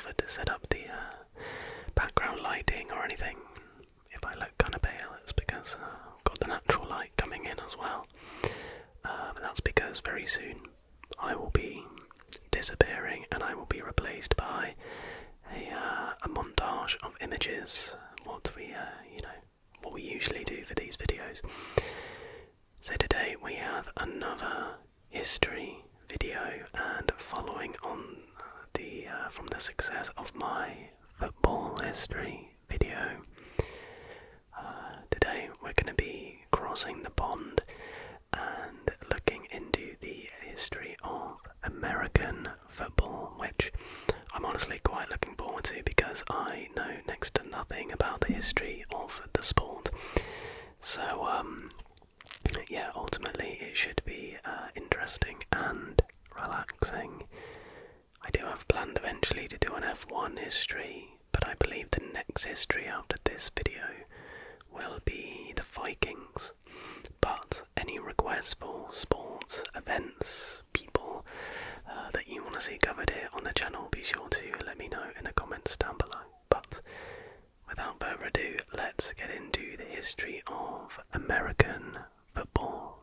bothered to set up the background lighting or anything. If I look kind of pale, it's because I've got the natural light coming in as well. But that's because very soon I will be disappearing and I will be replaced by a montage of images. What we usually do for these videos. So today we have another history video, and following on from the success of my football history video, today we're going to be crossing the pond and looking into the history of American football, which I'm honestly quite looking forward to because I know next to nothing about the history of the sport. So ultimately it should be interesting and relaxing. I do have planned eventually to do an F1 history, but I believe the next history after this video will be the Vikings. But any requests for sports, events, people that you want to see covered here on the channel, be sure to let me know in the comments down below. But without further ado, let's get into the history of American football.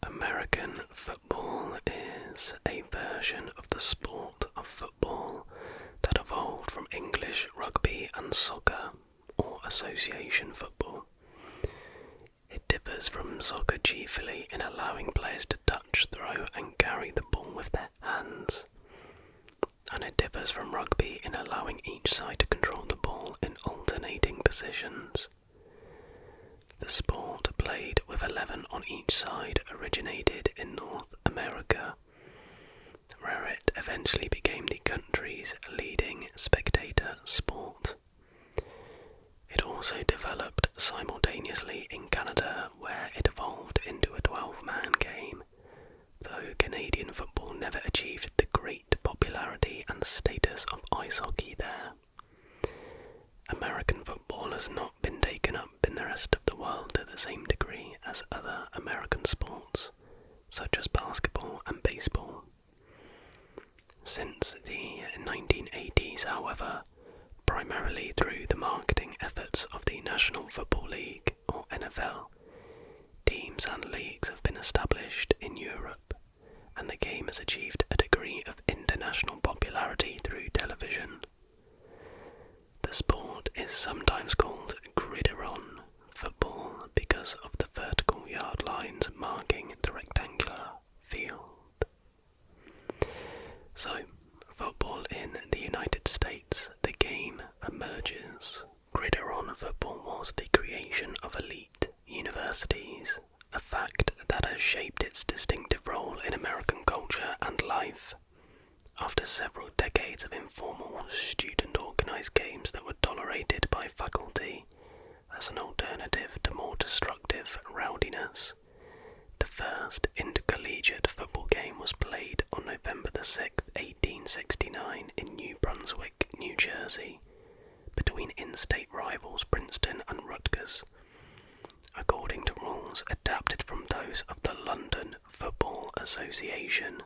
American football is a version of the sport of football that evolved from English rugby and soccer, or association football. It differs from soccer chiefly in allowing players to touch, throw and carry the ball with their hands. And it differs from rugby in allowing each side to control the ball in alternating positions. The sport, played with 11 on each side, originated in North America, where it eventually became the country's leading spectator sport. It also developed simultaneously in Canada, where it evolved into a 12-man game, though Canadian football never achieved the great popularity and status of ice hockey there. American football has not been taken up in the rest of the world to the same degree as other American sports, such as basketball and baseball. Since the 1980s, however, primarily through the marketing efforts of the National Football League, or NFL, teams and leagues have been established in Europe, and the game has achieved a degree of international popularity through television. The sport is sometimes called gridiron football because of the vertical yard lines marking the rectangular field. So, football in the United States, the game emerges. Gridiron football was the creation of elite universities, a fact that has shaped its distinctive role in American culture and life. After several decades of informal, student-organised games that were tolerated by faculty as an alternative to more destructive rowdiness, the first intercollegiate football game was played on November 6, 1869 in New Brunswick, New Jersey, between in-state rivals Princeton and Rutgers, according to rules adapted from those of the London Football Association.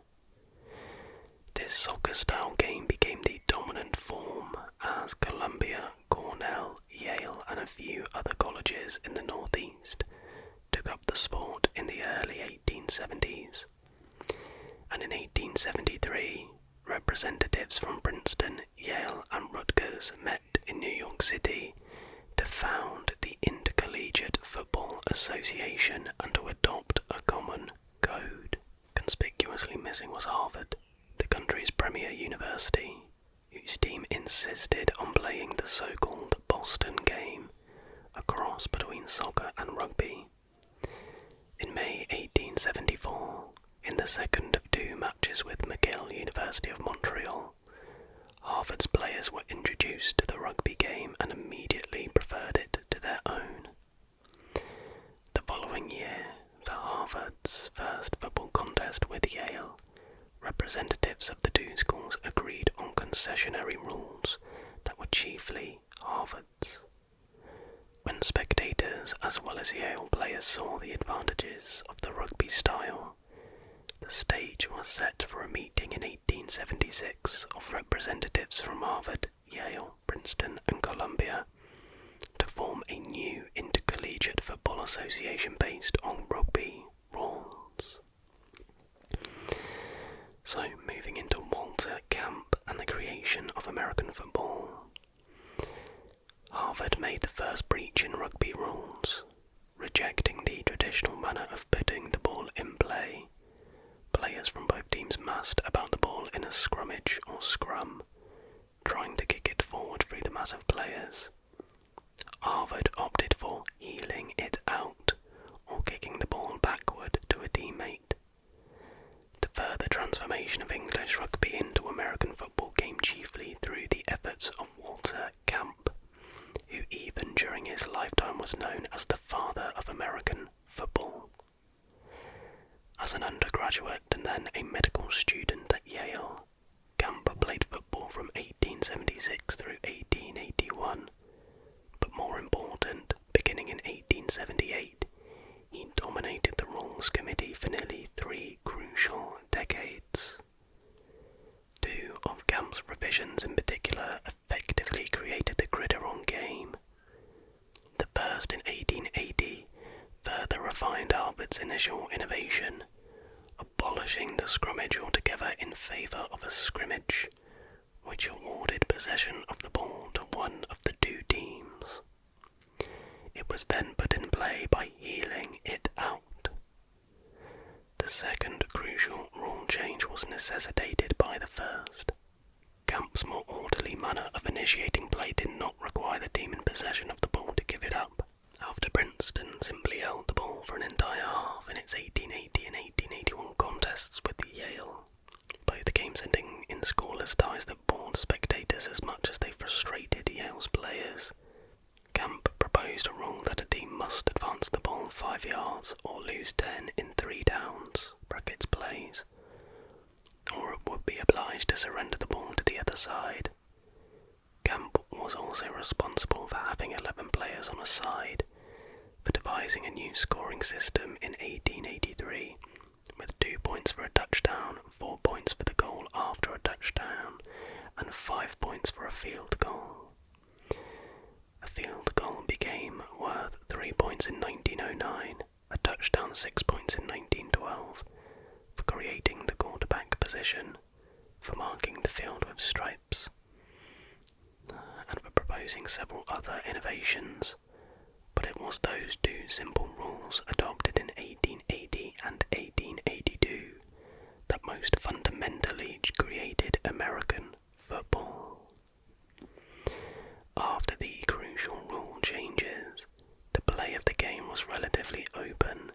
This soccer-style game became the dominant form as Columbia, Cornell, Yale and a few other colleges in the Northeast took up the sport in the early 1870s. And in 1873, representatives from Princeton, Yale and Rutgers met in New York City to found the Intercollegiate Football Association and to adopt a common code. Conspicuously missing was Harvard, the country's premier university, whose team insisted on playing the so-called Boston game, a cross between soccer and rugby. In May 1874, in the second of two matches with McGill University of Montreal, Harvard's players were introduced to the rugby game and immediately preferred it to their own. The following year, for Harvard's first football contest with Yale, representatives of the two schools agreed on concessionary rules that were chiefly Harvard's. When spectators as well as Yale players saw the advantages of the rugby style, the stage was set for a meeting in 1876 of representatives from Harvard, Yale, Princeton and Columbia to form a new intercollegiate football association based on rugby rules. So, moving into Walter Camp and the creation of American football. Harvard made the first breach in rugby rules, rejecting the traditional manner of putting the ball in play. Players from both teams massed about the ball in a scrummage or scrum, trying to kick it forward through the mass of players. Harvard opted for heeling it out, or kicking the ball backward to a teammate. The further transformation of English rugby into American football came chiefly through the efforts of Walter Camp, who even during his lifetime was known as the father of American football. As an undergraduate and then a medical student at Yale, Camp played football from 1876 through 1881, but more important, beginning in 1878, he dominated the Rules Committee for nearly 3 crucial decades. 2 of Camp's revisions in particular effectively created the gridiron game. The first in 1880 further refined Harvard's initial innovation, abolishing the scrummage altogether in favour of a scrimmage, which awarded possession of the ball to one of the 2 teams. It was then put in play by heeling it out. The second crucial rule change was necessitated by the first. Camp's more orderly manner of initiating play did not require the team in possession of the ball to give it up. After Princeton simply held the ball for an entire half in its 1880 and 1881 contests with Yale, both games ending in scoreless ties that bored spectators as much as they frustrated Yale's players, Camp proposed a rule that a team must advance the ball 5 yards or lose 10 in 3 downs (plays), or it would be obliged to surrender the ball to the other side. Camp was also responsible for having 11 players on a side, for devising a new scoring system in 1883, with 2 points for a touchdown, 4 points for the goal after a touchdown, and 5 points for a field goal. A field goal became worth 3 points in 1909, a touchdown 6 points in 1912, for creating the quarterback position, for marking the field with stripes, and for proposing several other innovations. But it was those 2 simple rules adopted in 1880 and 1882 that most fundamentally created American football. After the crucial rule changes, the play of the game was relatively open,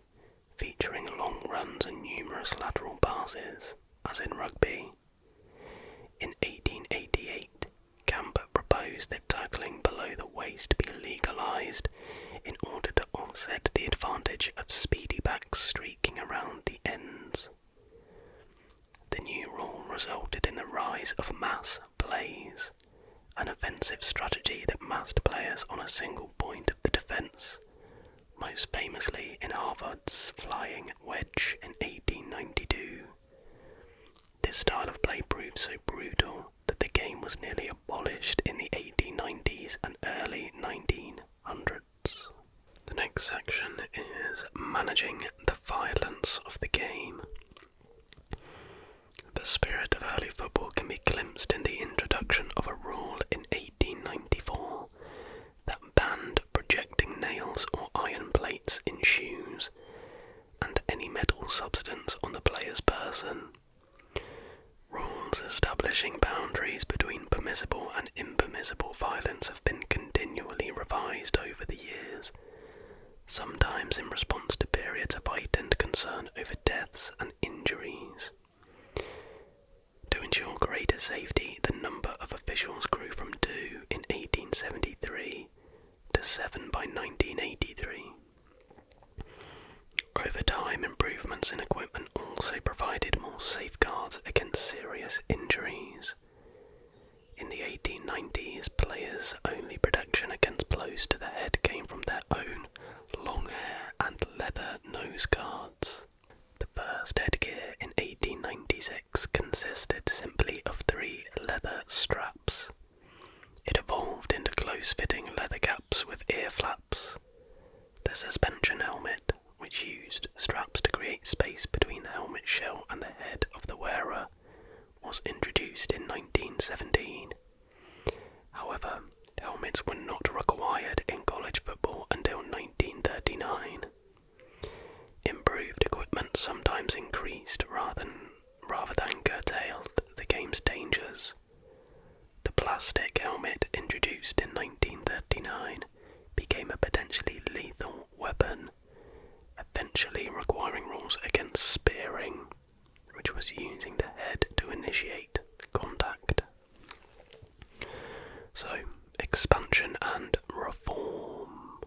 featuring long runs and numerous lateral passes, as in rugby. In 1888, Camp proposed that tackling below the waist be legalised in order to offset the advantage of speedy backs streaking around the ends. The new rule resulted in the rise of mass plays, an offensive strategy that massed players on a single point of the defence, most famously in Harvard's flying wedge in 1892. This style of play proved so brutal that the game was nearly abolished in the 1890s and early 1900s. The next section is managing the violence of the game. The spirit of early football can be glimpsed in the introduction of a rule in 1894 that banned projecting nails or iron plates in shoes and any metal substance on the player's person. Rules establishing boundaries between permissible and impermissible violence have been continually revised over the years, sometimes in response to periods of heightened concern over deaths and injuries. To ensure greater safety, the number of officials grew from 2 in 1873 to 7 by 1983. Over time, improvements in equipment also provided more safeguards against serious injuries. In the 1890s, players' only protection against blows to the head came from their own long hair and leather nose guards. The first headgear in 1896 consisted simply introduced in 1917. However, helmets were not required in college football until 1939. Improved equipment sometimes increased rather than curtailed the game's dangers. The plastic helmet introduced in 1939 became a potentially lethal weapon, eventually requiring rules against spearing, which was using the head to initiate contact. So, expansion and reform.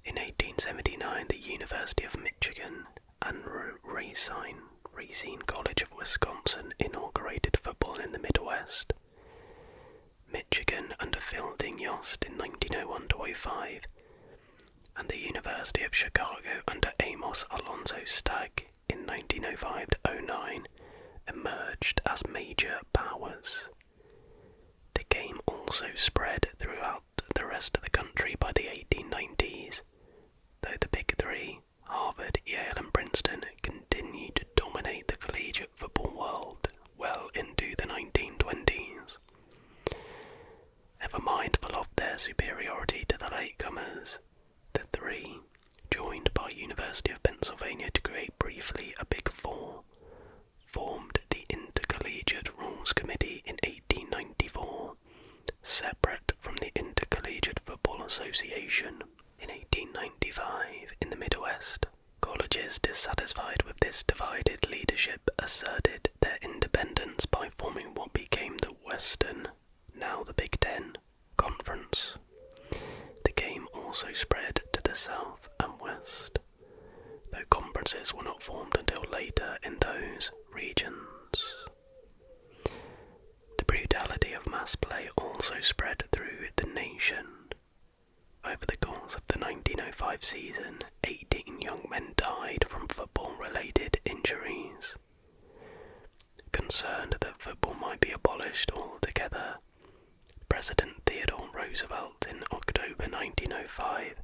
In 1879, the University of Michigan and Racine College of Wisconsin inaugurated football in the Midwest. Michigan under Fielding Yost in 1901-05, and the University of Chicago under Amos Alonzo Stagg in 1905-09 emerged as major powers. The game also spread throughout the rest of the country by the 1890s, though the Big Three, Harvard, Yale and Princeton, continued to dominate the collegiate football world well into the 1920s. Ever mindful of their superiority to the latecomers, the three, joined by University of Pennsylvania to create briefly a Big Four, formed the Intercollegiate Rules Committee in 1894, separate from the Intercollegiate Football Association. In 1895, in the Midwest, colleges dissatisfied with this divided leadership asserted their independence by forming what became the Western, now the Big Ten, Conference. The game also spread to the South and West, though conferences were not formed until later in those regions. The brutality of mass play also spread through the nation. Over the course of the 1905 season, 18 young men died from football-related injuries. Concerned that football might be abolished altogether, President Theodore Roosevelt in October 1905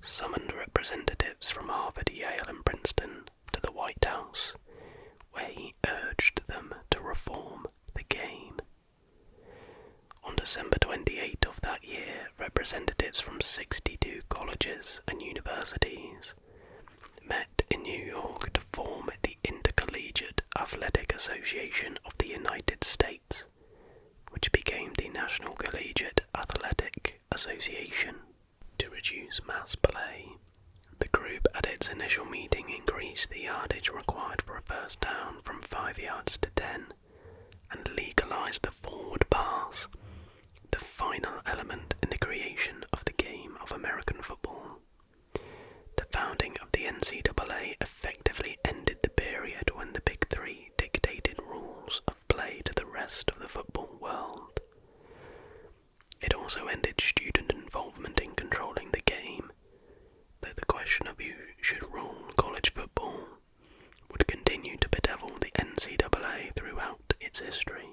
summoned representatives from Harvard, Yale and Princeton to the White House, where he urged them to reform the game. On December 28 of that year, representatives from 62 colleges and universities met in New York to form the Intercollegiate Athletic Association of the United States, which became the National Collegiate Athletic Association. To reduce mass play, the group at its initial meeting increased the yardage required for a first down from 5 yards to 10, and legalized the forward pass, the final element in the creation of the game of American football. The founding of the NCAA effectively ended the period when the Big Three dictated rules of play to the rest of the football world. It also ended student involvement in controlling the game, though the question of who should rule college football would continue to bedevil the NCAA throughout its history.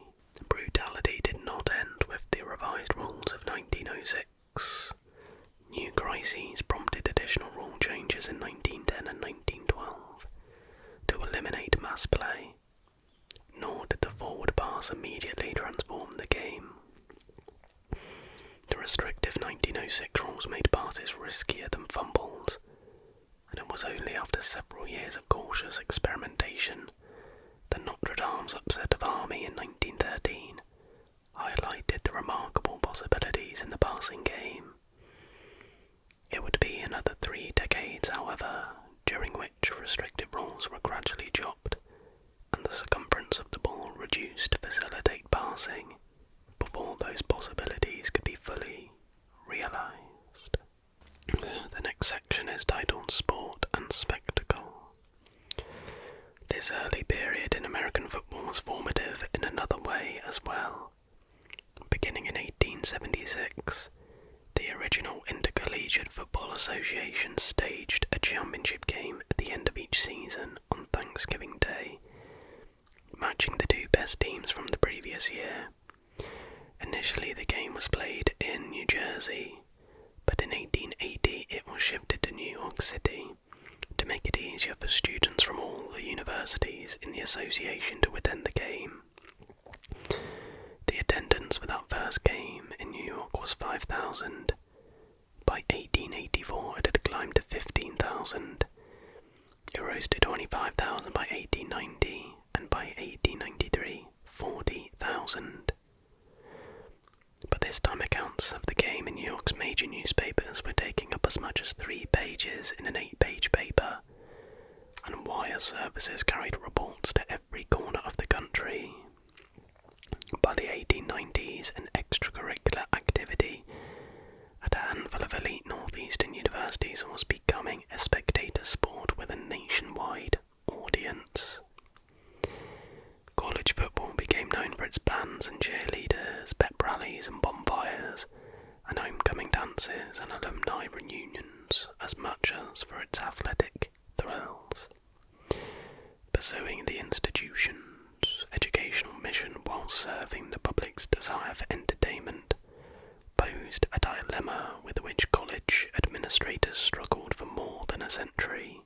Brutality did not end with the revised rules of 1906. New crises prompted additional rule changes in 1910 and 1912 to eliminate mass play, nor did the forward pass immediately transform the game. The restrictive 1906 rules made passes riskier than fumbles, and it was only after several years of cautious experimentation that Notre Dame's upset of Army in 1913 highlighted the remarkable possibilities in the passing game. It would be another 3 decades, however, during which restrictive rules were gradually dropped and the circumference of the ball reduced to facilitate passing before those possibilities could be fully realized. The next section is titled Sport and Spectacle. This early period in American football was formative in another way as well. Beginning in 1876, the original Intercollegiate Football Association staged a championship game at the end of each season on Thanksgiving Day, matching the 2 best teams from the previous year. Initially the game was played in New Jersey, but in 1880 it was shifted to New York City to make it easier for students from all the universities in the association to attend the game. 8,000. By 1884 it had climbed to 15,000. It rose to 25,000 by 1890, and by 1893, 40,000. But this time accounts of the game in New York's major newspapers were taking up as much as 3 pages in an 8-page paper, and wire services carried reports to every corner of the country. By the 1890s, an extracurricular activity at a handful of elite northeastern universities was becoming a spectator sport with a nationwide audience. College football became known for its bands and cheerleaders, pep rallies and bonfires, and homecoming dances and alumni reunions, as much as for its athletic thrills. Pursuing the institution's educational mission while serving the public's desire for entertainment posed a dilemma with which college administrators struggled for more than a century.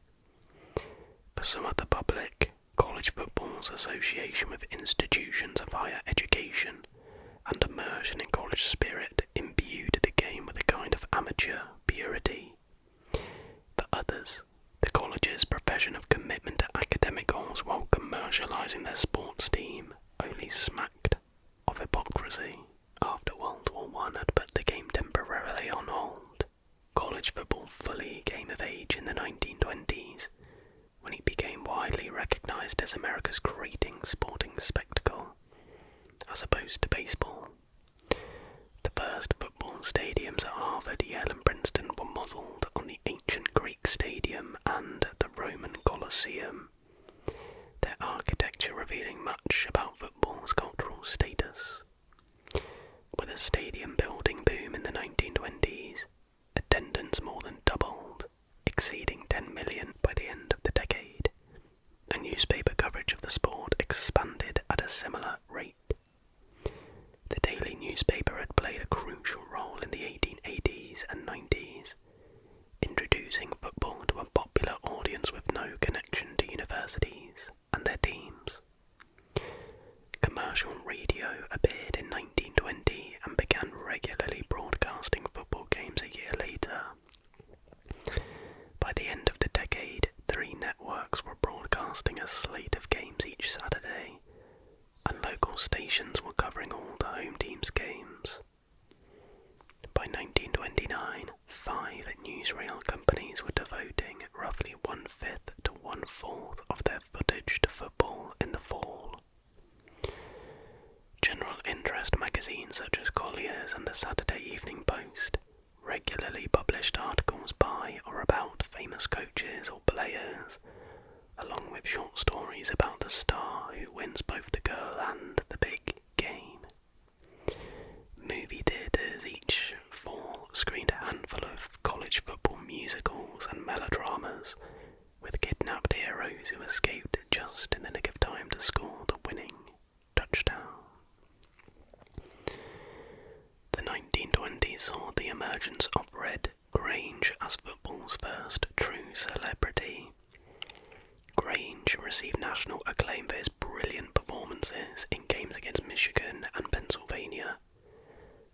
For some of the public, college football's association with institutions of higher education and immersion in college spirit imbued the game with a kind of amateur purity. For others, the college's profession of commitment to academic goals while commercialising their sports team only smacked of hypocrisy. After World War I had put the game temporarily on hold, college football fully came of age in the 1920s, when it became widely recognised as America's great sporting spectacle, as opposed to baseball. The first football stadiums at Harvard, Yale and Princeton were modelled on the ancient Greek stadium and the Roman Colosseum, their architecture revealing much about football's cultural status. With a stadium building boom in the 1920s, attendance more than doubled, exceeding 10 million by the end of the decade, and newspaper coverage of the sport expanded at a similar rate. The daily newspaper had played a crucial role in the 1880s and 90s, introducing football to a popular audience with no connection to universities and their teams. Commercial radio appeared in 1920 and began regularly broadcasting football games a year later. By the end of the decade, 3 networks were broadcasting a slate of games each Saturday, and local stations were covering all the home team's games. By 1929, 5 newsreel companies were devoting roughly 1/5 to 1/4 of their footage to football in the fall. General interest magazines such as Collier's and the Saturday Evening Post regularly published articles by or about famous coaches or players, along with short stories about the star who wins both the girl and the big game. Movie theatres each fall screened a handful of college football musicals and melodramas, with kidnapped heroes who escaped just in the nick of time to score the winning touchdown. The 1920s saw the emergence of Red Grange as football's first true celebrity. Grange received national acclaim for his brilliant performances in games against Michigan and Pennsylvania,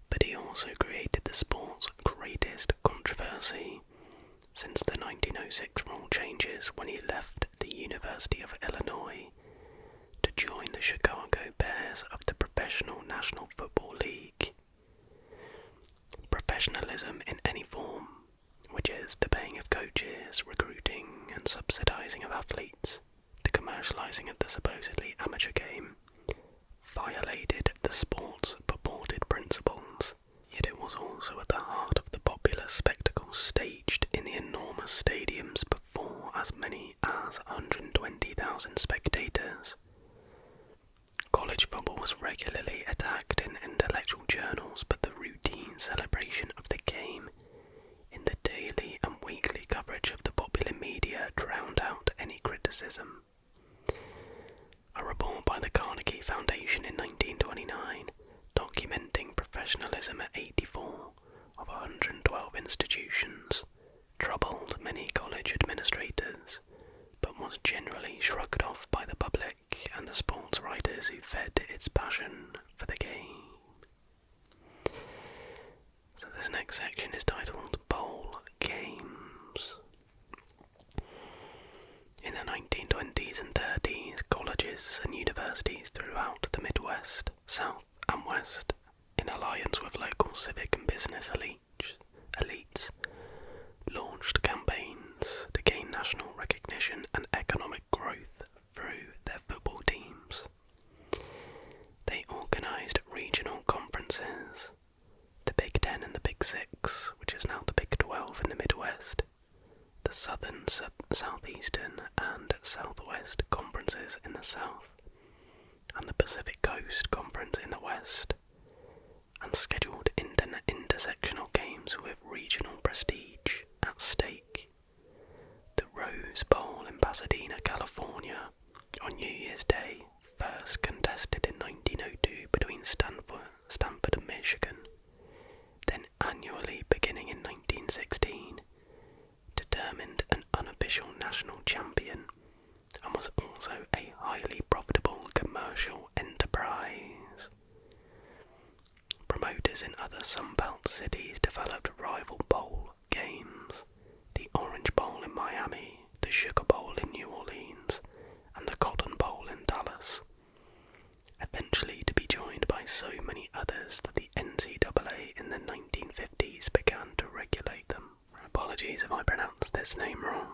but he also created the sport's greatest controversy since the 1906 rule changes when he left the University of Illinois to join the Chicago Bears of the Professional National Football League. Professionalism in any form, which is the paying of coaches, recruiting and subsidizing of athletes, the commercializing of the supposedly amateur game, violated the sport's purported principles, yet it was also at the heart of the popular spectacle staged in the enormous stadiums before as many as 120,000 spectators. College football was regularly attacked in intellectual journals, but the routine celebration of the game in the daily and weekly coverage of the popular media drowned out any criticism. A report by the Carnegie Foundation in 1929, documenting professionalism at 84 of 112 institutions, troubled many college administrators, but was generally shrugged off by the public and the sports writers who fed its passion for the game. So this next section is titled Bowl Games. In the 1920s and 30s, colleges and universities throughout the Midwest, South and West, in alliance with local civic and business elites, launched campaigns to gain national recognition and economic growth through their football teams. They organised regional conferences, the Big Ten and the Big Six, which is now the Big 12 in the Midwest, the Southern, Southeastern and Southwest conferences in the South, and the Pacific Coast Conference in the West, and scheduled intersectional games with regional prestige at stake. The Rose Bowl in Pasadena, California, on New Year's Day, first contested in 1902 between Stanford and Michigan, then annually beginning in 1916, determined an unofficial national champion and was also a highly profitable commercial enterprise. Promoters in other Sunbelt cities developed rival bowl games, the Orange Bowl in Miami, the Sugar Bowl in New Orleans, and the Cotton Bowl in Dallas, eventually to be joined by so many others that the NCAA in the 1950s began to regulate them. Apologies if I pronounced this name wrong.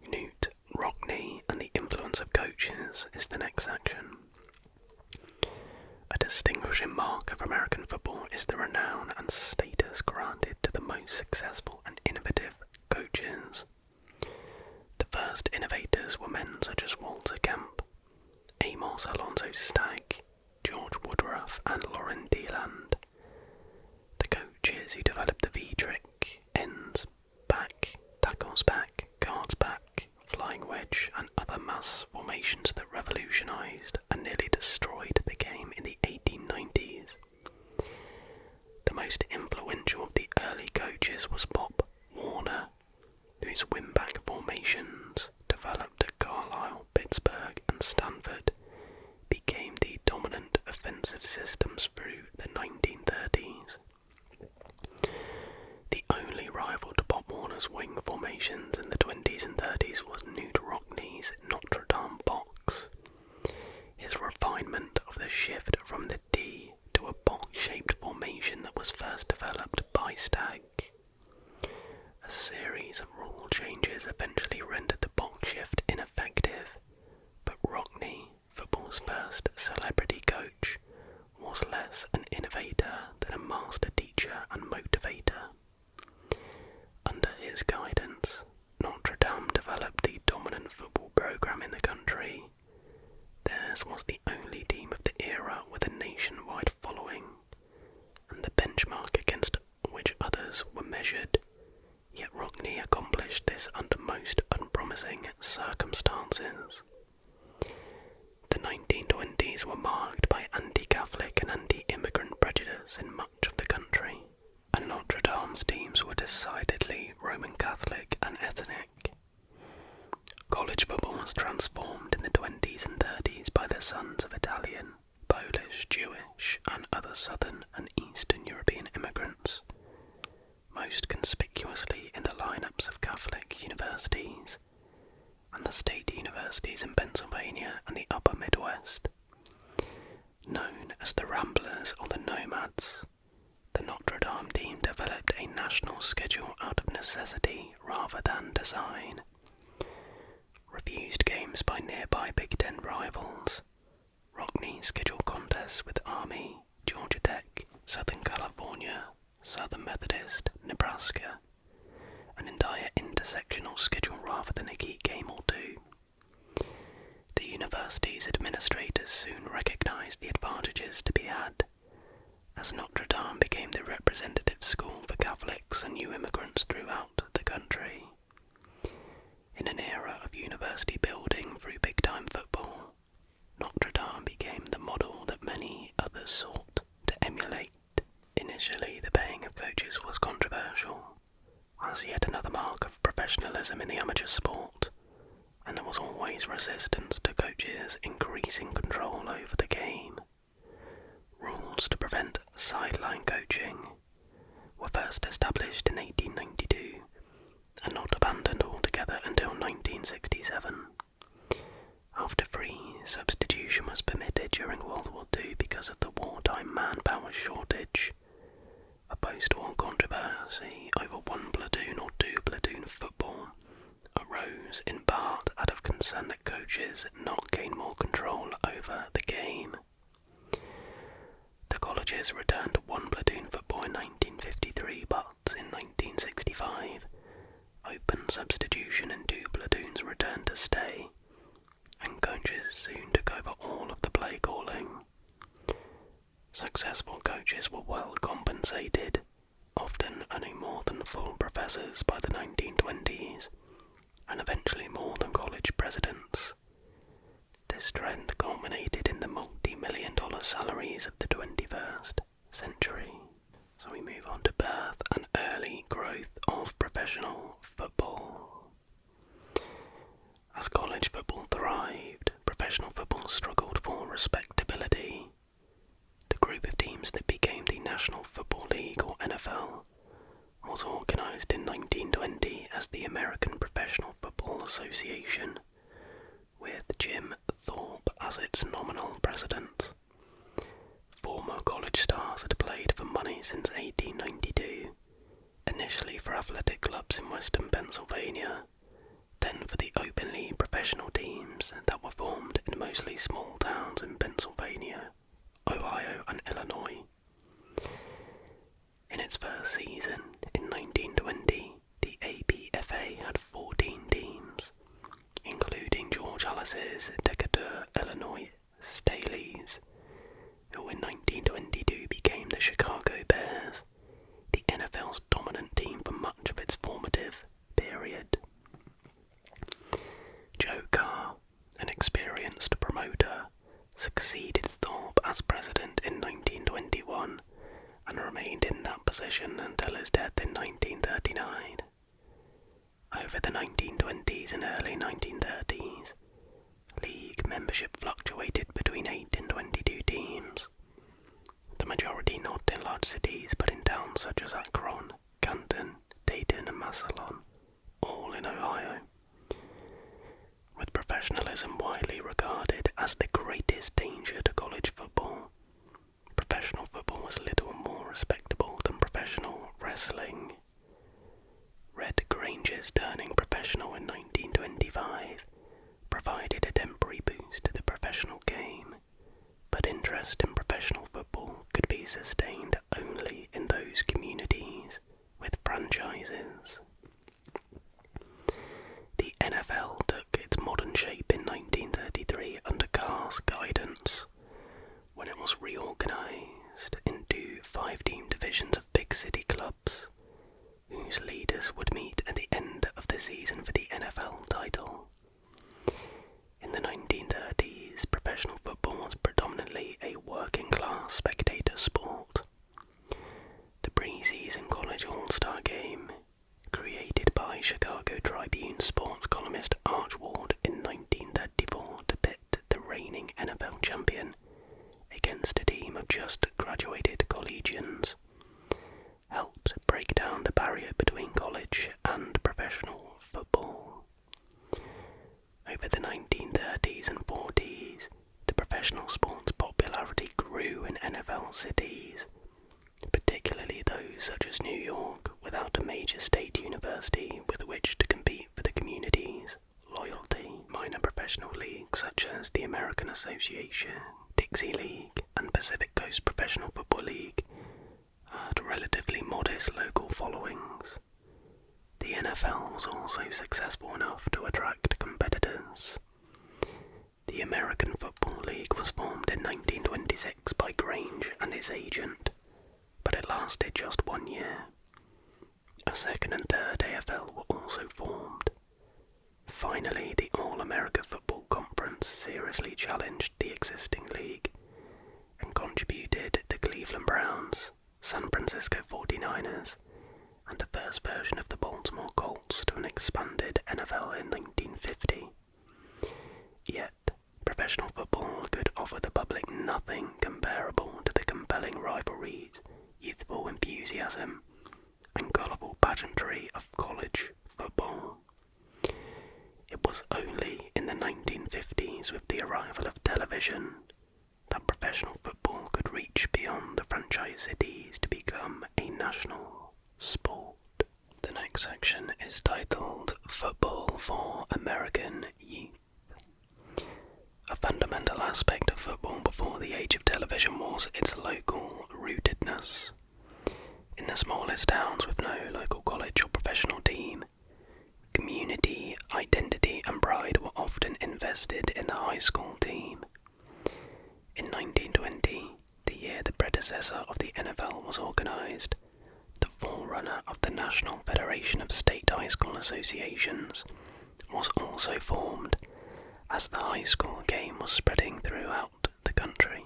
Knute Rockne and the influence of coaches is the next section. A distinguishing mark of American football is the renown and status granted to the most successful and innovative coaches. The first innovators were men such as Walter Camp, Amos Alonzo Stagg, George Woodruff and Lauren Deland. The coaches who developed the V-trick, ends back, tackles back, guards back, flying wedge and other mass formations that revolutionised and nearly destroyed the game in the 1890s. The most influential of the early coaches was Pop Warner, whose wing-back formations, developed at Carlisle, Pittsburgh and Stanford, became the dominant offensive systems through the 1930s. The only rival to Pop Warner's wing formations in the 20s and 30s was Knute Rockne's Notre Dame box. His refinement of the shift from the D to a box-shaped formation that was first developed by Stagg. A series of rule changes eventually rendered the box shift ineffective, but Rockne, football's first celebrity coach, was less an innovator than a master teacher and motivator. Under his guidance, Notre Dame developed the dominant football program in the country. Theirs was the only team of the era with a nationwide following, and the benchmark against which others were measured, yet Rockne accomplished this under most unpromising circumstances. The 1920s were marked by anti-Catholic and anti-immigrant prejudice in much of the country, and Notre Dame's teams were decidedly Roman Catholic and ethnic. College football was transformed in the 20s and 30s by the sons of Italian, Polish, Jewish, and other Southern and Eastern European immigrants, most conspicuously in the lineups of Catholic universities and the state universities in Pennsylvania and the upper Midwest. Known as the Ramblers or the Nomads, the Notre Dame team developed a national schedule out of necessity rather than design. Refused games by nearby Big Ten rivals, Rockne scheduled contests with Army, Georgia Tech, Southern California, Southern Methodist, Nebraska, an entire intersectional schedule rather than a key game or two. The university's administrators soon recognized the advantages to be had, as Notre Dame became the representative school for Catholics and new immigrants throughout the country. In an era of university building through big-time football, Notre Dame became the model that many others sought to emulate. Initially, the paying of coaches was controversial, as yet another mark of professionalism in the amateur sport, and there was always resistance to coaches increasing control over the game. Rules to prevent sideline coaching were first established in 1892 and not abandoned altogether until 1967. After free substitution was permitted during World War II because of the wartime manpower shortage, a post-war controversy over one platoon or two platoon football arose in part out of concern that coaches not gain more control over the game. The colleges returned to one platoon football in 1953, but in 1965, open substitution and two platoons returned to stay, and coaches soon took over all of the play calling. Successful coaches were well compensated, often earning more than full professors by the 1920s, and eventually more than college presidents. This trend culminated in the multi-million-dollar salaries of the 21st century. So we move on to birth and early growth of professional football. As college football thrived, professional football struggled for respectability. The group of teams that became the National Football League, or NFL, was organized in 1920 as the American Professional Football Association, with Jim Thorpe as its nominal president. Former college stars had played for money since 1892, initially for athletic clubs in western Pennsylvania, then for the openly professional teams that were formed in mostly small towns in Pennsylvania, Ohio and Illinois. In its first season, in 1920, the APFA had 14 teams, including George Alice's Decatur, Illinois Staleys, who in 1922 became the Chicago Bears, the NFL's dominant team for much of its formative period. Joe Carr, an experienced promoter, succeeded Thorpe as president in 1921 and remained in that position until his death in 1939. Over the 1920s and early 1930s, league membership fluctuated between 8 and 22 teams, the majority not in large cities but in towns such as Akron, Canton, Dayton and Massillon, all in Ohio. With professionalism widely regarded as the greatest danger to college football, professional football was little more respectable than professional wrestling. Red Grange's turning professional in 1925 provided a temporary boost to the professional game, but interest in professional football could be sustained only in those communities with franchises. The NFL took its modern shape in 1933 under Carr's guidance, when it was reorganized into 5-team divisions of big city clubs, whose leaders would meet at the end of the season for the NFL title. In the 1930s, professional football was predominantly a working-class spectator sport. The pre-season college all-star game, created by Chicago Tribune sports columnist Arch Ward in 1934 to pit the reigning NFL champion against a team of just graduated collegians, helped break down the barrier between college and professional football. Over the 1930s and 40s, the professional sport's popularity grew in NFL cities, particularly those such as New York, without a major state university with which to compete for the community's loyalty. Minor professional leagues such as the American Association, Dixie League, and Pacific Coast Professional Football League had relatively modest local followings. The NFL was also successful enough to attract competitors. The American Football League was formed in 1926 by Grange and his agent, but it lasted just 1 year. A second and third AFL were also formed. Finally, the All-America Football Conference seriously challenged the existing league and contributed the Cleveland Browns, San Francisco 49ers, and the first version of the Baltimore Colts to an expanded NFL in 1950. Yet, professional football could offer the public nothing comparable to the compelling rivalries, youthful enthusiasm, high-level pageantry of college football. It was only in the 1950s, with the arrival of television, that professional football could reach beyond the franchise cities to become a national sport. The next section is titled Football for American Youth. A fundamental aspect of football before the age of television was its local rootedness. In the smallest towns with no local college or professional team, community, identity and pride were often invested in the high school team. In 1920, the year the predecessor of the NFL was organized, the forerunner of the National Federation of State High School Associations was also formed, as the high school game was spreading throughout the country.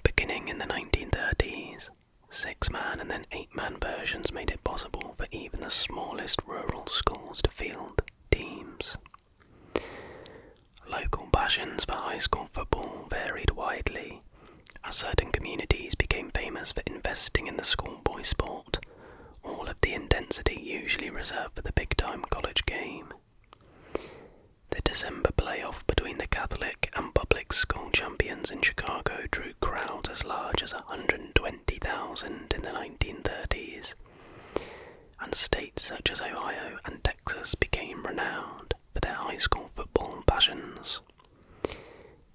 Beginning in the 1930s, 6-man and then 8-man versions made it possible for even the smallest rural schools to field teams. Local passions for high school football varied widely, as certain communities became famous for investing in the schoolboy sport, all of the intensity usually reserved for the big-time college game. The December playoff between the Catholic and public school champions in Chicago drew crowds as large as 120,000 in the 1930s, and states such as Ohio and Texas became renowned for their high school football passions.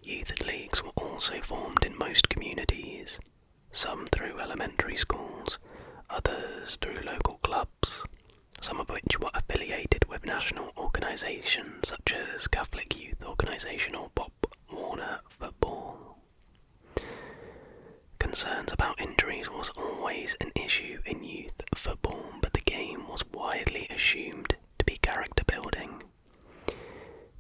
Youth leagues were also formed in most communities, some through elementary schools, others through local clubs, some of which were affiliated with national organisations such as Catholic Youth Organisation or Bob Warner Football. Concerns about injuries was always an issue in youth football, but the game was widely assumed to be character building.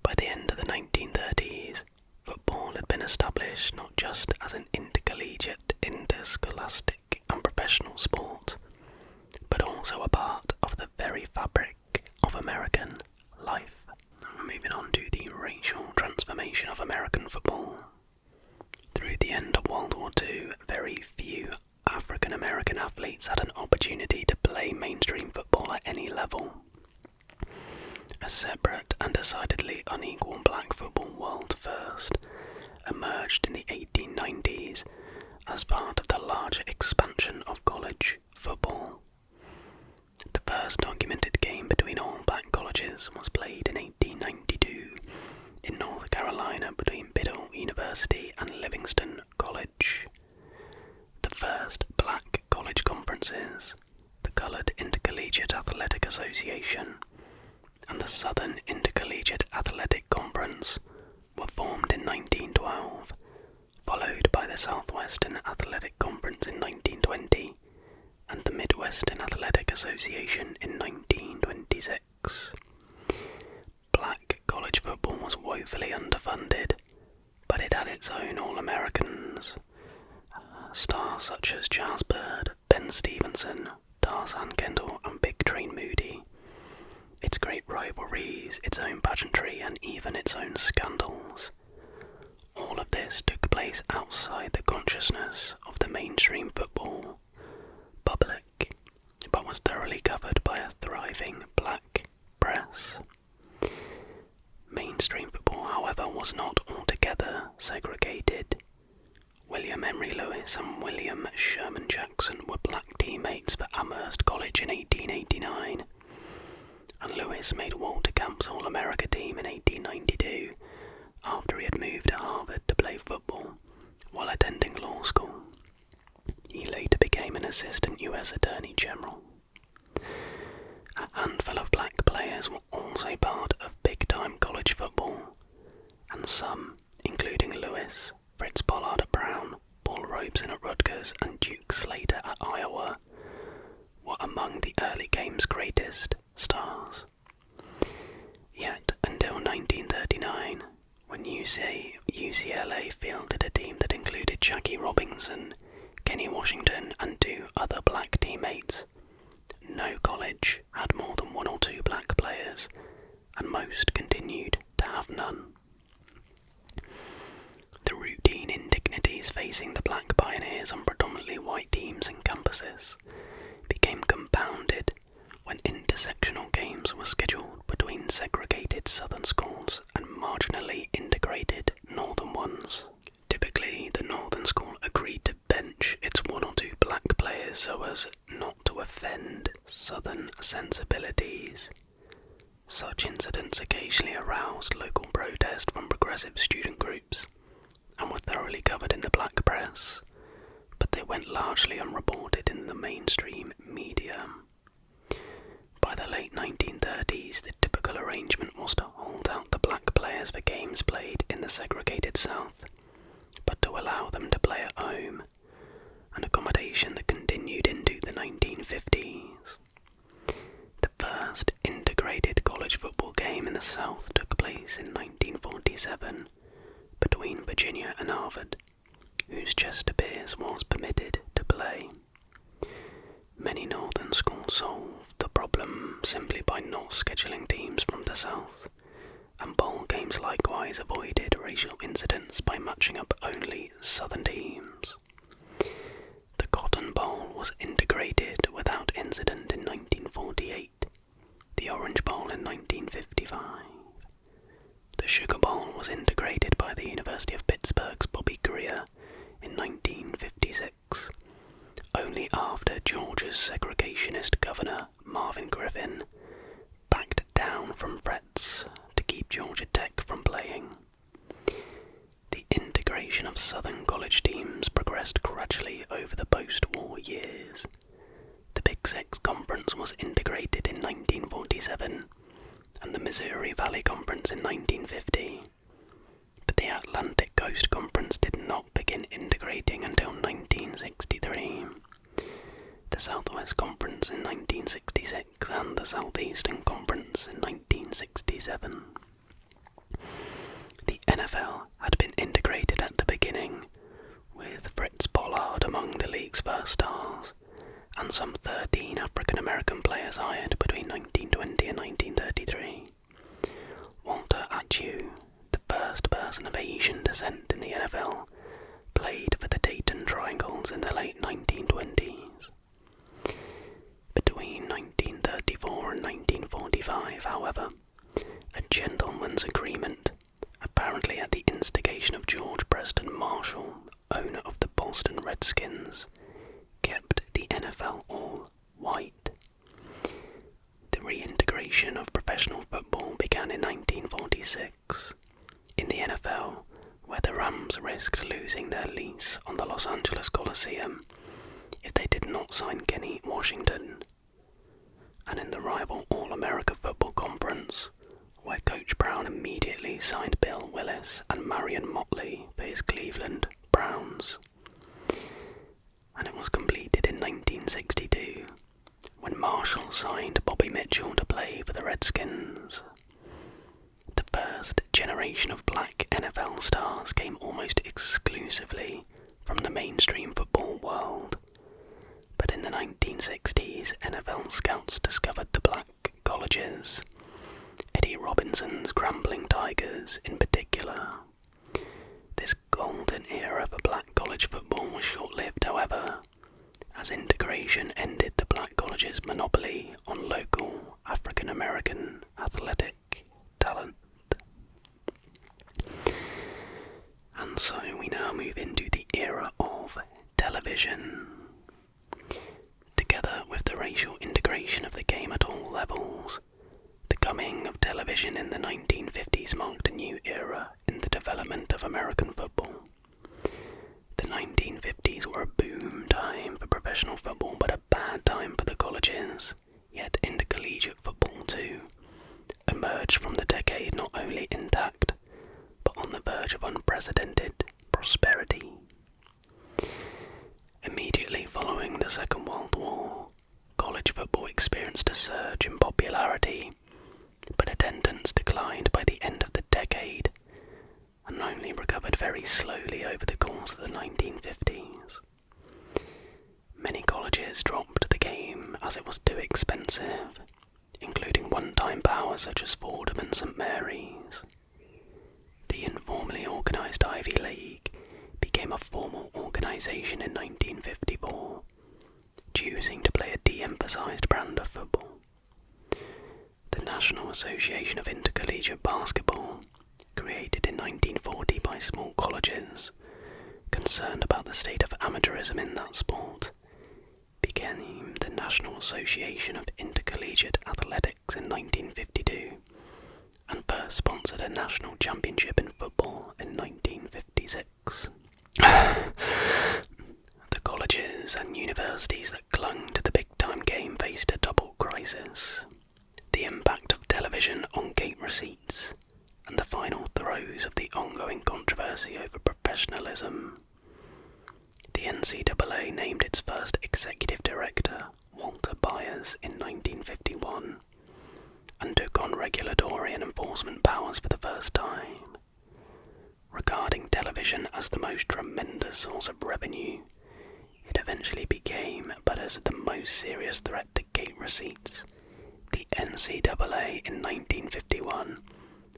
By the end of the 1930s, football had been established not just as an intercollegiate, interscholastic and professional sport, but also a part of the very fabric of American life. Moving on to the racial transformation of American football. Through the end of World War II, very few African American athletes had an opportunity to play mainstream football at any level. A separate and decidedly unequal black football world first emerged in the 1890s as part of the larger expansion of college football. The first documented game between all black colleges was played in 1892 in North Carolina between Biddle University and Livingston College. The first black college conferences, the Colored Intercollegiate Athletic Association and the Southern Intercollegiate Athletic Conference, were formed in 1912, followed by the Southwestern Athletic Conference in 1920 and the Midwestern Athletic Association in 1926. Black college football was woefully underfunded, but it had its own All-Americans. Stars such as Charles Bird, Ben Stevenson, Tarzan Kendall and Big Train Moody. Its great rivalries, its own pageantry and even its own scandals. All of this took place outside the consciousness of the mainstream football public, but was thoroughly covered by a thriving black press. Mainstream football, however, was not altogether segregated. William Henry Lewis and William Sherman Jackson were black teammates for Amherst College in 1889, and Lewis made Walter Camp's All-America team in 1892 after he had moved to Harvard to play football while attending law school. He later became an assistant U.S. Attorney General. A handful of black players were also part of big-time college football, and some, including Lewis, Fritz Pollard at Brown, Paul Robeson at Rutgers, and Duke Slater at Iowa, were among the early game's greatest stars. Yet, until 1939, when UCLA fielded a team that included Jackie Robinson, Kenny Washington, and 2 other black teammates, no college had more than 1 or 2 black players, and most continued to have none. The routine indignities facing the black pioneers on predominantly white teams and campuses became compounded when intersectional games were scheduled between segregated southern schools and marginally integrated northern ones. Typically, the northern school agreed to bench its one or two black players so as not to offend southern sensibilities. Such incidents occasionally aroused local protest from progressive student groups and were thoroughly covered in the black press, but they went largely unreported in the mainstream media. By the late 1930s, the typical arrangement was to hold out the black players for games played in the segregated South, but to allow them to play at home, an accommodation that continued into the 1950s. The first integrated college football game in the South took place in 1947 between Virginia and Harvard, whose Chester Pierce was permitted to play. Many northern schools solved the problem simply by not scheduling teams from the South, and bowl games likewise avoided racial incidents by matching up only southern teams. The Cotton Bowl was integrated without incident in 1948, the Orange Bowl in 1955. The Sugar Bowl was integrated by the University of Pittsburgh's Bobby Greer in 1956, only after Georgia's segregationist governor, Marvin Griffin, backed down from threats to keep Georgia Tech from playing. The integration of Southern college teams progressed gradually over the post-war years. The Big Six Conference was integrated in 1947, and the Missouri Valley Conference in 1950. But the Atlantic Coast Conference did not begin integrating until 1963. The Southwest Conference in 1966 and the Southeastern Conference in 1967. The NFL had been integrated at the beginning, with Fritz Pollard among the league's first stars, and some 13 African American players hired between 1920 and 1933. Walter Atchew, the first person of Asian descent in the NFL, played for the Dayton Triangles in the late 1920s. Between 1934 and 1945, however, a gentleman's agreement, apparently at the instigation of George Preston Marshall, owner of the Boston Redskins, kept the NFL all white. The reintegration of professional football began in 1946. In the NFL, where the Rams risked losing their lease on the Los Angeles Coliseum if they did not sign Kenny Washington, and in the rival All-America Football Conference, where Coach Brown immediately signed Bill Willis and Marion Motley for his Cleveland Browns. And it was completed in 1962, when Marshall signed Bobby Mitchell to play for the Redskins. The first generation of black NFL stars came almost exclusively from the mainstream football world. But in the 1960s, NFL scouts discovered the black colleges, Eddie Robinson's Grambling Tigers in particular. This golden era for black college football was short-lived, however, as integration ended the black college's monopoly on local African-American athletic talent. And so we now move into the era of television. Together with the racial integration of the game at all levels, the coming of television in the 1950s marked a new era in the development of American football. The 1950s were a boom time for professional football, but a bad time for the colleges, yet intercollegiate football too emerged from the decade not only intact, but on the verge of unprecedented prosperity. Immediately following the Second World War, college football experienced a surge in popularity, but attendance declined by the end of the decade, and only recovered very slowly over the course of the 1950s. Many colleges dropped the game as it was too expensive, including one-time powers such as Fordham and St. Mary's. The informally organised Ivy League became a formal organisation in 1954, choosing to play a de-emphasised brand of football. National Association of Intercollegiate Basketball, created in 1940 by small colleges concerned about the state of amateurism in that sport, became the National Association of Intercollegiate Athletics in 1952, and first sponsored a national championship in football in 1956. The colleges and universities that clung to the big-time game faced a double crisis: the impact of television on gate receipts, and the final throes of the ongoing controversy over professionalism. The NCAA named its first executive director, Walter Byers, in 1951, and took on regulatory and enforcement powers for the first time. Regarding television as the most tremendous source of revenue, it eventually became, but as the most serious threat to gate receipts, the NCAA in 1951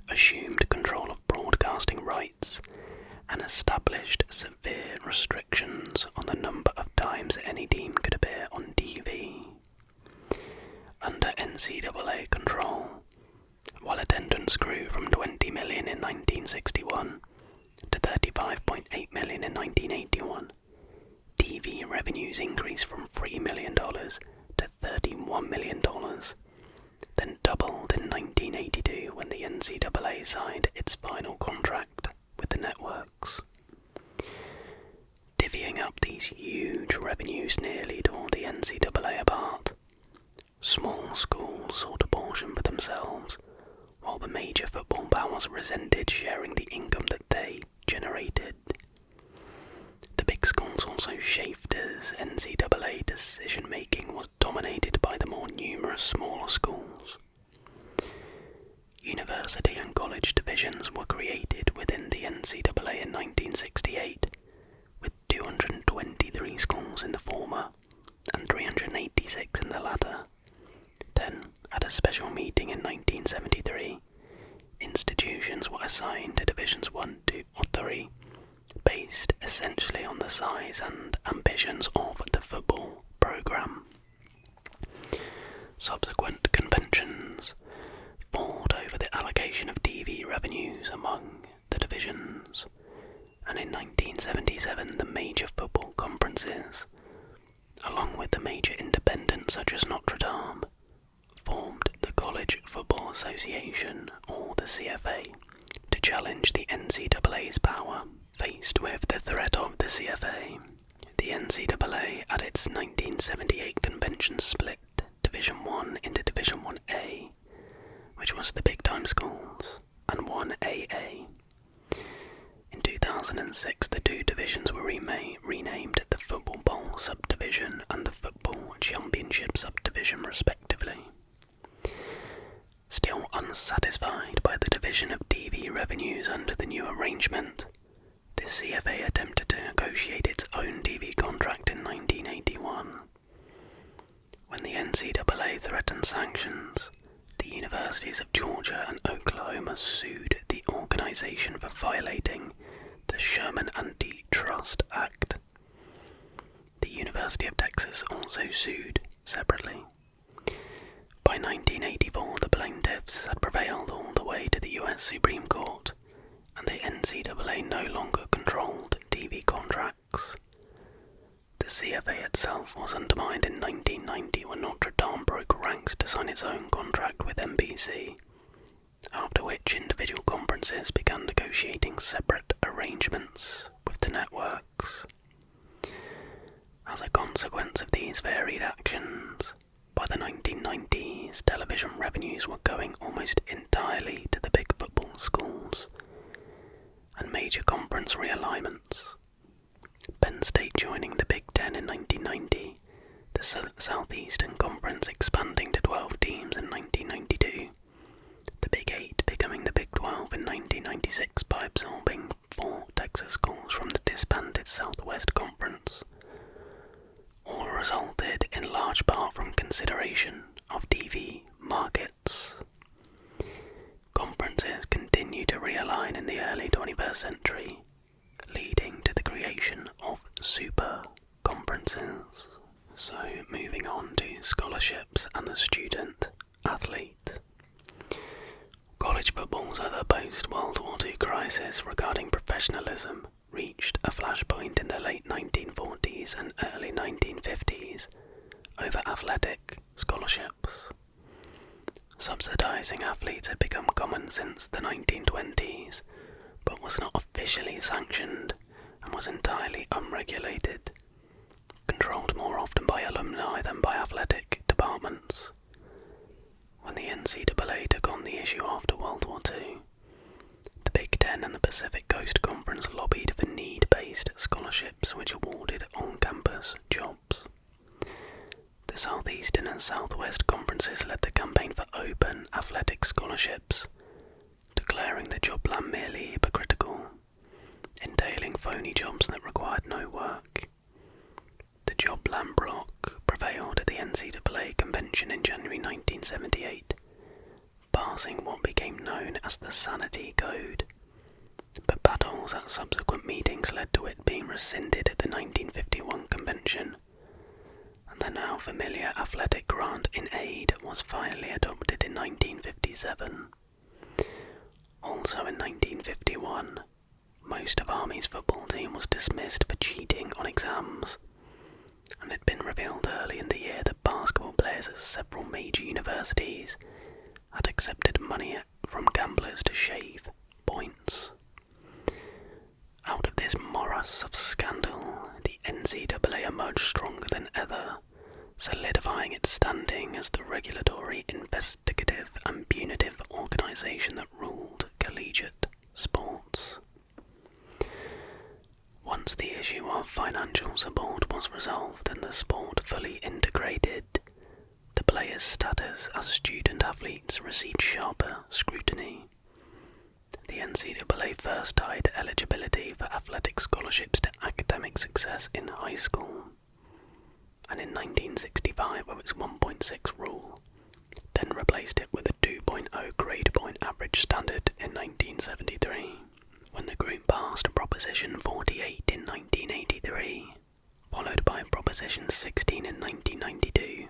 assumed control of broadcasting rights and established severe restrictions on the number of times any team could appear on TV. Under NCAA control, while attendance grew from 20 million in 1961 to 35.8 million in 1981, TV revenues increased from $3 million to $31 million, then doubled in 1982 when the NCAA signed its final contract with the networks. Divvying up these huge revenues nearly tore the NCAA apart. Small schools sought a portion for themselves, while the major football powers resented sharing the income that they generated. The big schools also chafed as NCAA decision-making was dominated by the more numerous smaller schools. University and college divisions were created within the NCAA in 1968, with 223 schools in the former and 386 in the latter. Then, at a special meeting in 1973, institutions were assigned to Divisions 1, 2, or 3, based essentially on the size and ambitions of the football program. Subsequent conventions fought over the allocation of TV revenues among the divisions, and in 1977 the major football conferences, along with the major independents such as Notre Dame, formed the College Football Association, or the CFA, to challenge the NCAA's power. Faced with the threat of the CFA, the NCAA at its 1978 convention split Division 1 into Division 1A, which was the big-time schools, and 1AA. In 2006, the two divisions were renamed the Football Bowl Subdivision and the Football Championship Subdivision, respectively. Still unsatisfied by the division of TV revenues under the new arrangement, the CFA attempted to negotiate its own TV contract in 1981. When the NCAA threatened sanctions, the universities of Georgia and Oklahoma sued the organization for violating the Sherman Antitrust Act. The University of Texas also sued separately. By 1984, the plaintiffs had prevailed all the way to the US Supreme Court, and the NCAA no longer controlled TV contracts. The CFA itself was undermined in 1990 when Notre Dame broke ranks to sign its own contract with NBC, after which individual conferences began negotiating separate arrangements with the networks. As a consequence of these varied actions, by the 1990s, television revenues were going almost entirely to the big football schools and major conference realignments. Penn State joining the Big Ten in 1990, the Southeastern Conference expanding to 12 teams in 1992, the Big Eight becoming the Big 12 in 1996 by absorbing 4 Texas schools from the disbanded Southwest Conference, all resulted in large part from consideration of TV markets. Conferences continue to realign in the early 21st century, leading to the creation of super conferences. So, moving on to scholarships and the student athlete. College football's other post-World War II crisis regarding professionalism reached a flashpoint in the late 1940s and early 1950s over athletic scholarships. Subsidizing athletes had become common since the 1920s, but was not officially sanctioned and was entirely unregulated, controlled more often by alumni than by athletic departments. When the NCAA took on the issue after World War II, the Big Ten and the Pacific Coast Conference lobbied for need-based scholarships which awarded on-campus jobs. The Southeastern and Southwest conferences led the campaign for open athletic scholarships, declaring the job plan merely hypocritical, entailing phony jobs that required no work. The job plan bloc prevailed at the NCAA convention in January 1978, passing what became known as the Sanity Code, but battles at subsequent meetings led to it being rescinded at the 1951 convention, and the now familiar athletic grant in aid was finally adopted in 1957. Also in 1951, most of Army's football team was dismissed for cheating on exams, and it had been revealed early in the year that basketball players at several major universities had accepted money from gamblers to shave points. Out of this morass of scandal, the NCAA emerged stronger than ever, solidifying its standing as the regulatory, investigative and punitive organisation that ruled collegiate sports. Once the issue of financial support was resolved and the sport fully integrated, the players' status as student athletes received sharper scrutiny. The NCAA first tied eligibility for athletic scholarships to academic success in high school, and in 1965 with its 1.6 rule, then replaced it with a 2.0 grade point average standard in 1973, when the group passed Proposition 48 in 1983, followed by Proposition 16 in 1992,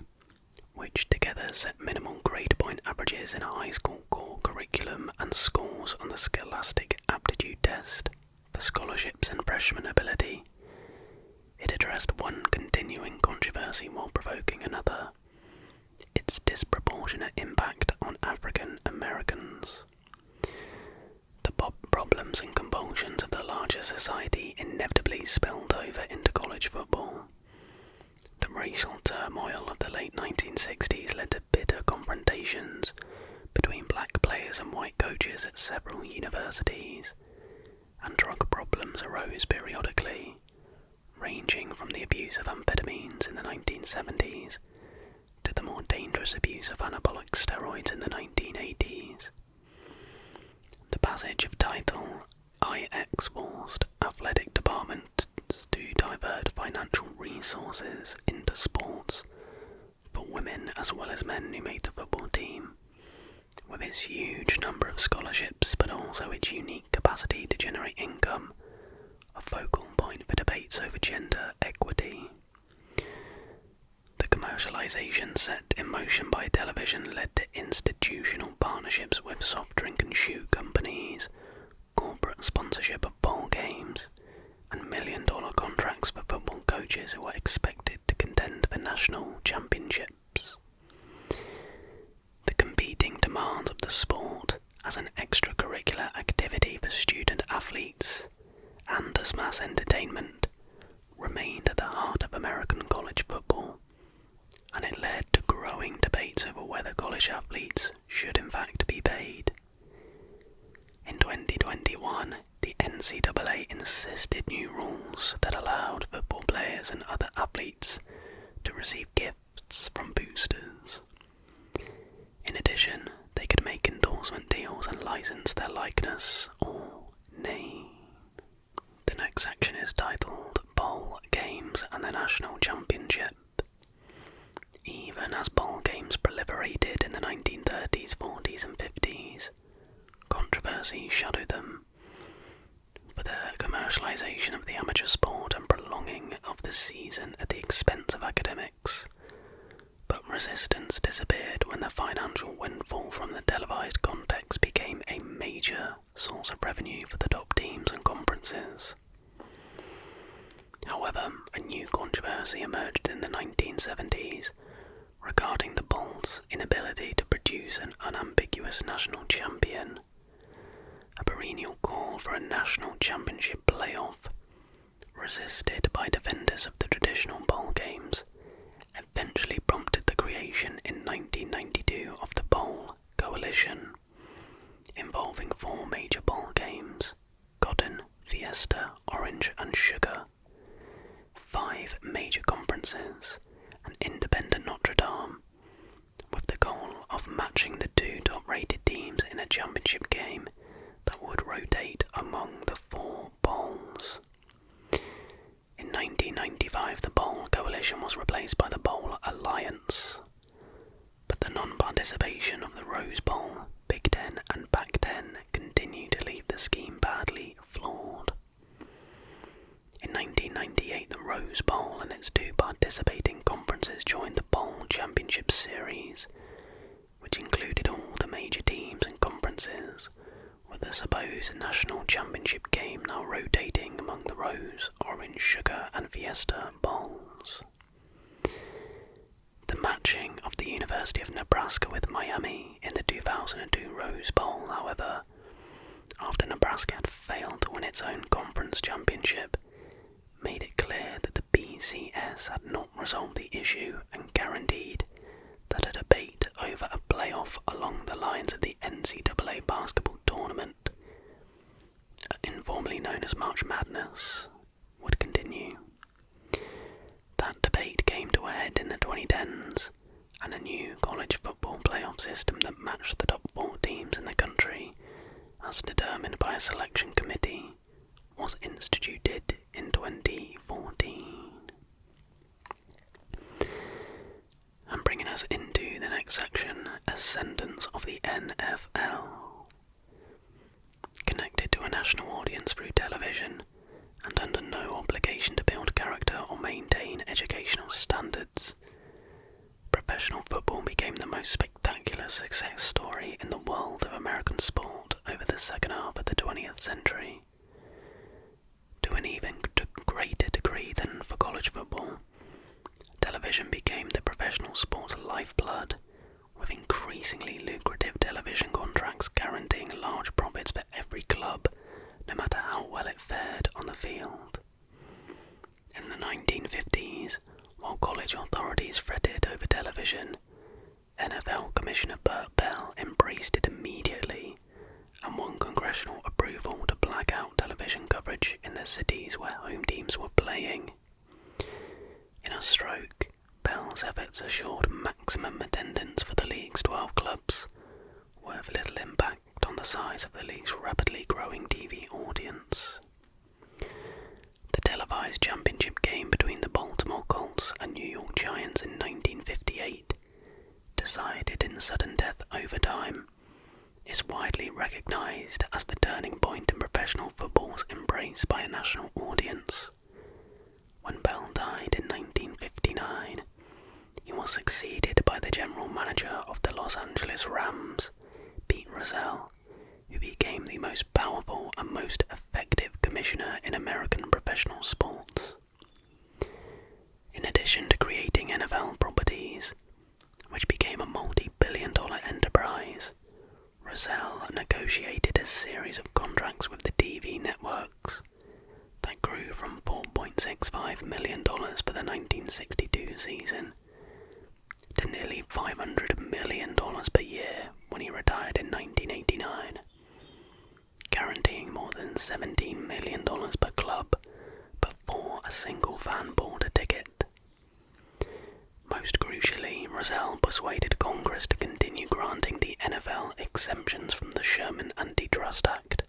which together set minimal grade point averages in a high school core curriculum and scores on the Scholastic Aptitude Test for scholarships and freshman ability. It addressed one continuing controversy while provoking another: its disproportionate impact on African Americans. The problems and compulsions of the larger society inevitably spilled over into college football. The racial turmoil of the late 1960s led to bitter confrontations between black players and white coaches at several universities, and drug problems arose periodically, ranging from the abuse of amphetamines in the 1970s to the more dangerous abuse of anabolic steroids in the 1980s. The passage of Title IX forced athletic departments to divert financial resources into sports for women as well as men who made the football team, with its huge number of scholarships but also its unique capacity to generate income, a focal point for debates over gender equity. The commercialization set in motion by television led to institutional partnerships with soft drink and shoe companies, corporate sponsorship of bowl games, and million-dollar contracts for football coaches who were expected to contend for national championships. The competing demands of the sport as an extracurricular activity for student athletes and as mass entertainment remained at the heart of American college football, and it led to growing debates over whether college athletes should in fact be paid. In 2021, the NCAA insisted new rules that allowed football players and other athletes to receive gifts from boosters. In addition, they could make endorsement deals and license their likeness or name. The next section is titled Bowl Games and the National Championship. Even as bowl games proliferated in the 1930s, 40s and 50s, controversy shadowed them. For the commercialization of the amateur sport and prolonging of the season at the expense of academics, but resistance disappeared when the financial windfall from the televised contest contracts became a major source of revenue for the top teams and conferences. However, a new controversy emerged in the 1970s regarding the bowl's inability to produce an unambiguous national champion. A perennial call for a national championship playoff, resisted by defenders of the traditional bowl games, eventually prompted the creation in 1992 of the Bowl Coalition, involving 4 major bowl games: Cotton, Fiesta, Orange and Sugar, 5 major conferences, and independent Notre Dame, with the goal of matching the 2 top-rated teams in a championship game that would rotate among the 4 bowls. In 1995, the Bowl Coalition was replaced by the Bowl Alliance, but the non-participation of the Rose Bowl, Big Ten and Pac-10 continued to leave the scheme badly flawed. In 1998, the Rose Bowl and its 2 participating conferences joined the Bowl Championship Series, which included all the major teams and conferences, with the supposed national championship game now rotating among the Rose, Orange, Sugar and Fiesta bowls. The matching of the University of Nebraska with Miami in the 2002 Rose Bowl, however, after Nebraska had failed to win its own conference championship, made it clear that the BCS had not resolved the issue and guaranteed that a debate over a playoff along the lines of the NCAA basketball tournament, informally known as March Madness, would continue. That debate came to a head in the 2010s, and a new college football playoff system that matched the top 4 teams in the country, as determined by a selection committee, was instituted in 2014. And bringing us into the next section, Ascendance of the NFL. Connected to a national audience through television, and under no obligation to build character or maintain educational standards, professional football became the most spectacular success story in the world of American sport over the second half of the 20th century. To an even greater degree than for college football, television became the professional sport's lifeblood, with increasingly lucrative television contracts guaranteeing large profits for every club, no matter how well it fared on the field. In the 1950s, while college authorities fretted over television, NFL Commissioner Burt Bell embraced it immediately and won congressional approval to black out television coverage in the cities where home teams were playing. In a stroke, Bell's efforts assured maximum attendance for the league's 12 clubs, with little impact on the size of the league's rapidly growing TV audience. The televised championship game between the Baltimore Colts and New York Giants in 1958, decided in sudden death overtime, is widely recognised as the turning point in professional football's embrace by a national audience. When Bell died in 1959, he was succeeded by the general manager of the Los Angeles Rams, Pete Rozelle, who became the most powerful and most effective commissioner in American professional sports. In addition to creating NFL properties, which became a multi-billion-dollar enterprise, Rozelle negotiated a series of contracts with the TV networks that grew from $4.65 million for the 1962 season to nearly $500 million per year when he retired in 1989, guaranteeing more than $17 million per club before a single fan bought a ticket. Most crucially, Rozelle persuaded Congress to continue granting the NFL exemptions from the Sherman Antitrust Act,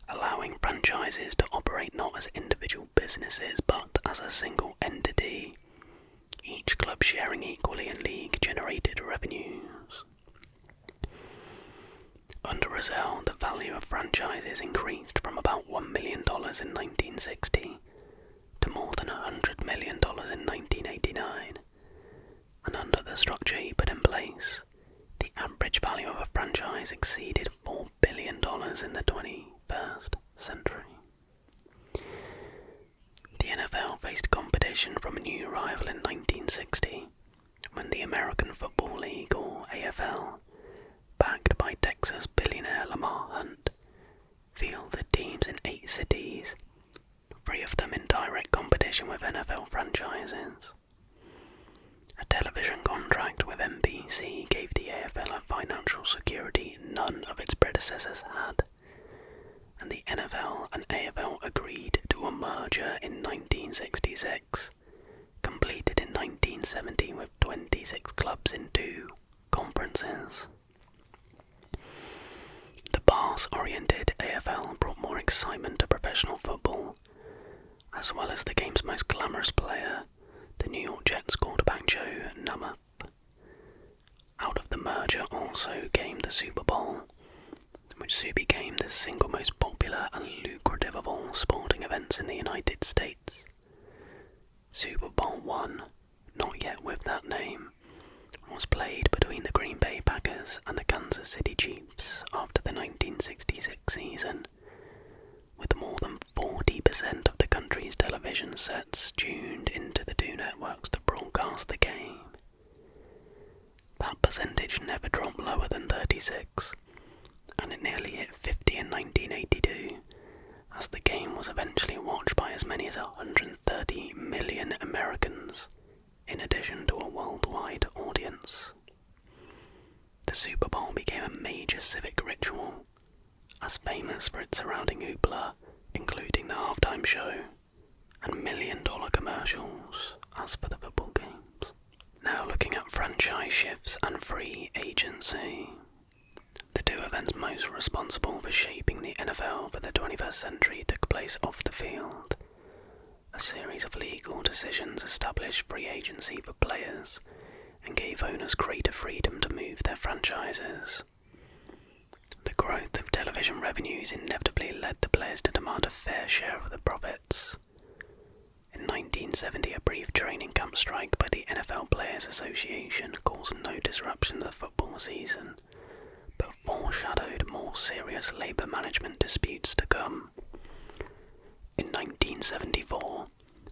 allowing franchises to operate not as individual businesses but as a single entity, each club sharing equally in league-generated revenues. Under Rozelle, the value of franchises increased from about $1 million in 1960 to more than $100 million in 1989, and under the structure he put in place, the average value of a franchise size exceeded $4 billion in the 21st century. The NFL faced competition from a new rival in 1960, when the American Football League, or AFL, backed by Texas billionaire Lamar Hunt, fielded teams in 8 cities, 3 of them in direct competition with NFL franchises. A television contract with NBC gave the AFL a financial security none of its predecessors had, and the NFL and AFL agreed to a merger in 1966, completed in 1970 with 26 clubs in 2 conferences. The pass-oriented AFL brought more excitement to professional football, as well as the game's most glamorous player, the New York Jets quarterback Joe Namath. Out of the merger also came the Super Bowl, which soon became the single most popular and lucrative of all sporting events in the United States. Super Bowl I, not yet with that name, was played between the Green Bay Packers and the Kansas City Chiefs after the 1966 season, with more than 40% of the country's television sets tuned into the 2 networks that broadcast the game. That percentage never dropped lower than 36, and it nearly hit 50 in 1982, as the game was eventually watched by as many as 130 million Americans, in addition to a worldwide audience. The Super Bowl became a major civic ritual, as famous for its surrounding hoopla, including the halftime show, and million-dollar commercials as for the football games. Now looking at franchise shifts and free agency. The 2 events most responsible for shaping the NFL for the 21st century took place off the field. A series of legal decisions established free agency for players and gave owners greater freedom to move their franchises. The growth of television revenues inevitably led the players to demand a fair share of the profits. In 1970, a brief training camp strike by the NFL Players Association caused no disruption to the football season, but foreshadowed more serious labour management disputes to come. In 1974,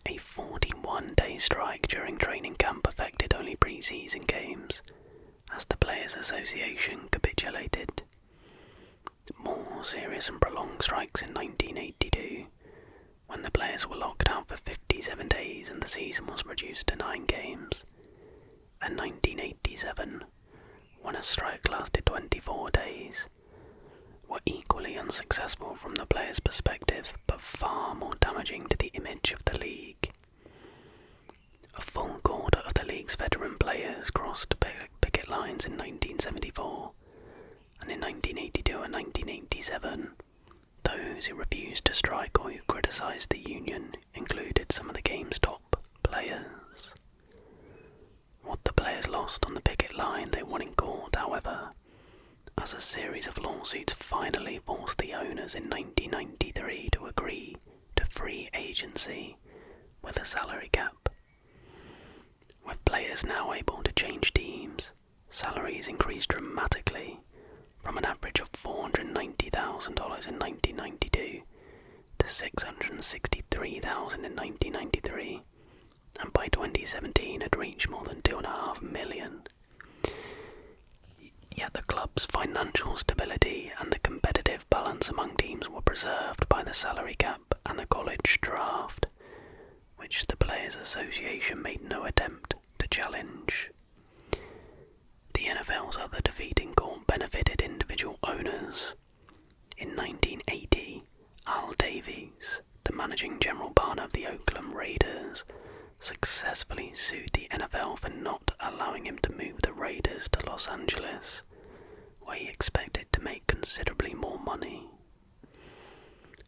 a 41-day strike during training camp affected only pre-season games, as the Players Association capitulated. More serious and prolonged strikes in 1982, when the players were locked out for 57 days and the season was reduced to 9 games, and 1987, when a strike lasted 24 days, were equally unsuccessful from the players' perspective, but far more damaging to the image of the league. A full quarter of the league's veteran players crossed picket lines in 1974, and in 1982 and 1987, those who refused to strike or who criticised the union included some of the game's top players. What the players lost on the picket line they won in court, however, as a series of lawsuits finally forced the owners in 1993 to agree to free agency with a salary cap. With players now able to change teams, salaries increased dramatically, from an average of $490,000 in 1992 to $663,000 in 1993, and by 2017 had reached more than $2.5 million. Yet the club's financial stability and the competitive balance among teams were preserved by the salary cap and the college draft, which the Players Association made no attempt to challenge. The NFL's other defeating court benefited individual owners. In 1980, Al Davies, the managing general partner of the Oakland Raiders, successfully sued the NFL for not allowing him to move the Raiders to Los Angeles, where he expected to make considerably more money.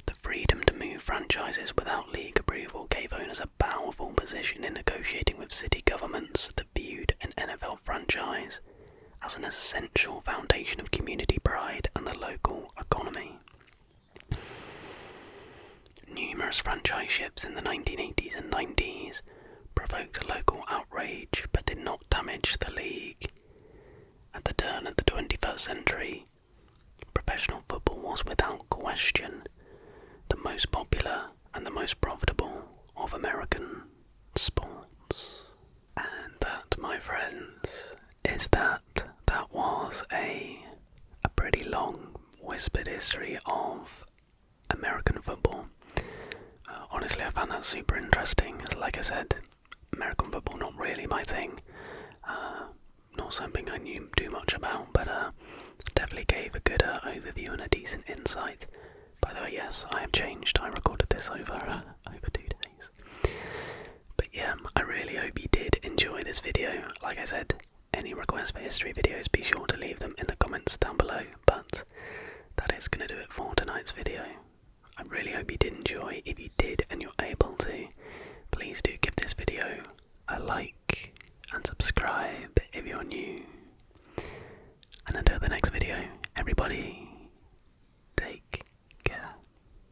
The freedom to move franchises without league approval gave owners a powerful position in negotiating with city governments that viewed an NFL franchise as an essential foundation of community pride and the local economy. Numerous franchise shifts in the 1980s and 90s provoked local outrage but did not damage the league. At the turn of the 21st century, professional football was without question the most popular and the most profitable of American sports. And that, my friends, is that was a pretty long whispered history of American football. Honestly, I found that super interesting. Like I said, American football not really my thing. Not something I knew too much about, but definitely gave a good overview and a decent insight. By the way, yes, I have changed. I recorded this over 2 days. But yeah, I really hope you did enjoy this video. Like I said, any requests for history videos, be sure to leave them in the comments down below. But that is going to do it for tonight's video. I really hope you did enjoy. If you did and you're able to, please do give this video a like and subscribe if you're new. And until the next video, everybody,